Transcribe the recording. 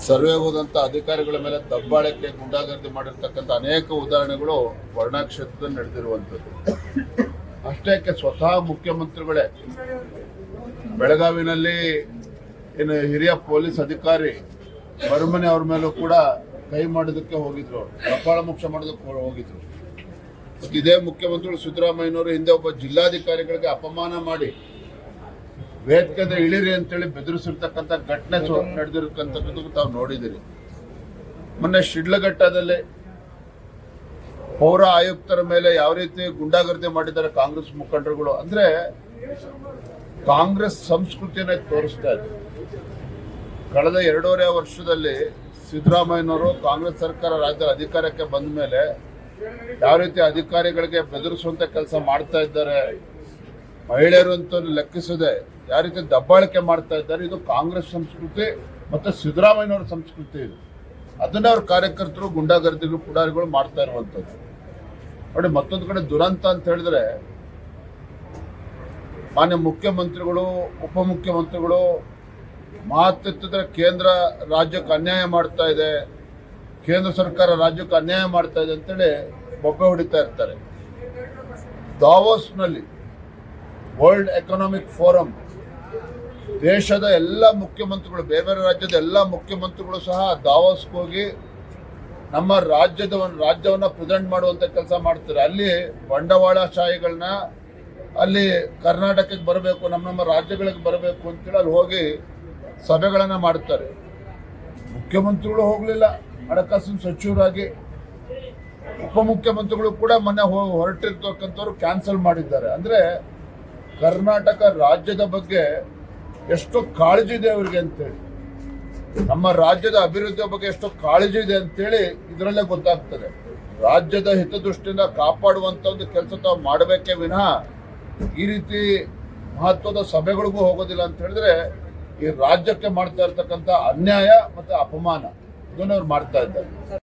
Survey ಹೋದಂಥ ಅಧಿಕಾರಿಗಳ ಮೇಲೆ ದಬ್ಬಾಳಿಕೆ ಗುಂಡಾಗರ್ದಿ ಮಾಡಿರ್ತಕ್ಕಂಥ ಅನೇಕ ಉದಾಹರಣೆಗಳು ವರ್ಣಾ ಕ್ಷೇತ್ರದಲ್ಲಿ ನಡೆದಿರುವಂಥದ್ದು. ಅಷ್ಟೇಕೆ ಸ್ವತಃ ಮುಖ್ಯಮಂತ್ರಿಗಳೇ ಬೆಳಗಾವಿನಲ್ಲಿ ಏನು ಹಿರಿಯ ಪೊಲೀಸ್ ಅಧಿಕಾರಿ ಬರಮನೆ ಅವ್ರ ಮೇಲೂ ಕೂಡ ಕೈ ಮಾಡೋದಕ್ಕೆ ಹೋಗಿದ್ರು, ಕಪಾಳ ಮೋಕ್ಷ ಮಾಡೋದಕ್ಕೆ ಹೋಗಿದ್ರು. ಇದೇ ಮುಖ್ಯಮಂತ್ರಿಗಳು ಸಿದ್ದರಾಮಯ್ಯನವರು ಹಿಂದೆ ಒಬ್ಬ ಜಿಲ್ಲಾಧಿಕಾರಿಗಳಿಗೆ ಅಪಮಾನ ಮಾಡಿ ವೇದಿಕೆದ ಇಳಿರಿ ಅಂತೇಳಿ ಬೆದರಿಸಿರ್ತಕ್ಕಂಥ ಘಟನೆ ನಡೆದಿರ್ತಕ್ಕಂಥದ್ದು ತಾವು ನೋಡಿದಿರಿ. ಮೊನ್ನೆ ಶಿಡ್ಲಘಟ್ಟದಲ್ಲಿ ಪೌರ ಆಯುಕ್ತರ ಮೇಲೆ ಯಾವ ರೀತಿ ಗುಂಡಾಗರ್ದಿ ಮಾಡಿದ್ದಾರೆ ಕಾಂಗ್ರೆಸ್ ಮುಖಂಡರುಗಳು ಅಂದ್ರೆ ಕಾಂಗ್ರೆಸ್ ಸಂಸ್ಕೃತಿಯನ್ನೇ ತೋರಿಸ್ತಾ ಇದೆ. ಕಳೆದ 2.5 ವರ್ಷದಲ್ಲಿ ಸಿದ್ದರಾಮಯ್ಯನವರು ಕಾಂಗ್ರೆಸ್ ಸರ್ಕಾರ ರಾಜ್ಯದ ಅಧಿಕಾರಕ್ಕೆ ಬಂದ ಮೇಲೆ ಯಾವ ರೀತಿ ಅಧಿಕಾರಿಗಳಿಗೆ ಬೆದರಿಸುವಂತ ಕೆಲಸ ಮಾಡ್ತಾ ಇದ್ದಾರೆ, ಮಹಿಳೆಯರು ಅಂತ ಲೆಕ್ಕಿಸದೆ ಯಾವ ರೀತಿ ದಬ್ಬಾಳಿಕೆ ಮಾಡ್ತಾ ಇದ್ದಾರೆ. ಇದು ಕಾಂಗ್ರೆಸ್ ಸಂಸ್ಕೃತಿ ಮತ್ತೆ ಸಿದ್ದರಾಮಯ್ಯನವರ ಸಂಸ್ಕೃತಿ. ಇದು ಅದನ್ನೇ ಅವ್ರ ಕಾರ್ಯಕರ್ತರು ಗುಂಡಾಗರ್ದಿಗಳು ಪುಡಾರಿಗಳು ಮಾಡ್ತಾ ಇರುವಂಥದ್ದು ನೋಡಿ. ಮತ್ತೊಂದು ಕಡೆ ದುರಂತ ಅಂತ ಹೇಳಿದ್ರೆ ಮಾನ್ಯ ಮುಖ್ಯಮಂತ್ರಿಗಳು ಉಪಮುಖ್ಯಮಂತ್ರಿಗಳು ಮಾತೆತ್ತಿದ್ರೆ ಕೇಂದ್ರ ರಾಜ್ಯಕ್ಕೆ ಅನ್ಯಾಯ ಮಾಡ್ತಾ ಇದೆ, ಕೇಂದ್ರ ಸರ್ಕಾರ ರಾಜ್ಯಕ್ಕೆ ಅನ್ಯಾಯ ಮಾಡ್ತಾ ಇದೆ ಅಂತೇಳಿ ಬೊಬ್ಬೆ ಹೊಡಿತಾ ಇರ್ತಾರೆ. ದಾವೋಸ್ನಲ್ಲಿ ವರ್ಲ್ಡ್ ಎಕನಾಮಿಕ್ ಫೋರಂ ದೇಶದ ಎಲ್ಲ ಮುಖ್ಯಮಂತ್ರಿಗಳು, ಬೇರೆ ಬೇರೆ ರಾಜ್ಯದ ಎಲ್ಲ ಮುಖ್ಯಮಂತ್ರಿಗಳು ಸಹ ದಾವೋಸ್ಗೆ ಹೋಗಿ ನಮ್ಮ ರಾಜ್ಯವನ್ನ ಪ್ರೆಸೆಂಟ್ ಮಾಡುವಂತ ಕೆಲಸ ಮಾಡ್ತಾರೆ. ಅಲ್ಲಿ ಬಂಡವಾಳಶಾಹಿಗಳನ್ನ ಅಲ್ಲಿ ಕರ್ನಾಟಕಕ್ಕೆ ಬರಬೇಕು, ನಮ್ಮ ರಾಜ್ಯಗಳಿಗೆ ಬರಬೇಕು ಅಂತೇಳಿ ಅಲ್ಲಿ ಹೋಗಿ ಸಭೆಗಳನ್ನ ಮಾಡ್ತಾರೆ. ಮುಖ್ಯಮಂತ್ರಿಗಳು ಹೋಗಲಿಲ್ಲ, ಹಣಕಾಸಿನ ಸಚಿವರಾಗಿ ಉಪಮುಖ್ಯಮಂತ್ರಿಗಳು ಕೂಡ ಮೊನ್ನೆ ಹೊರಟಿರ್ತಕ್ಕಂಥವ್ರು ಕ್ಯಾನ್ಸಲ್ ಮಾಡಿದ್ದಾರೆ. ಅಂದ್ರೆ ಕರ್ನಾಟಕ ರಾಜ್ಯದ ಬಗ್ಗೆ ಎಷ್ಟು ಕಾಳಜಿ ಇದೆ ಅವರಿಗೆ ಅಂತೇಳಿ, ನಮ್ಮ ರಾಜ್ಯದ ಅಭಿವೃದ್ಧಿಯ ಬಗ್ಗೆ ಎಷ್ಟು ಕಾಳಜಿ ಇದೆ ಅಂತೇಳಿ ಇದರಲ್ಲೇ ಗೊತ್ತಾಗ್ತದೆ. ರಾಜ್ಯದ ಹಿತದೃಷ್ಟಿಯಿಂದ ಕಾಪಾಡುವಂತ ಒಂದು ಕೆಲಸ ತಾವು ಮಾಡಬೇಕೇ ವಿನಃ ಈ ರೀತಿ ಮಹತ್ವದ ಸಭೆಗಳಿಗೂ ಹೋಗೋದಿಲ್ಲ ಅಂತ ಹೇಳಿದ್ರೆ ಈ ರಾಜ್ಯಕ್ಕೆ ಮಾಡ್ತಾ ಇರ್ತಕ್ಕಂಥ ಅನ್ಯಾಯ ಮತ್ತೆ ಅಪಮಾನ ಇದನ್ನ ಅವ್ರು ಮಾಡ್ತಾ ಇದ್ದಾರೆ.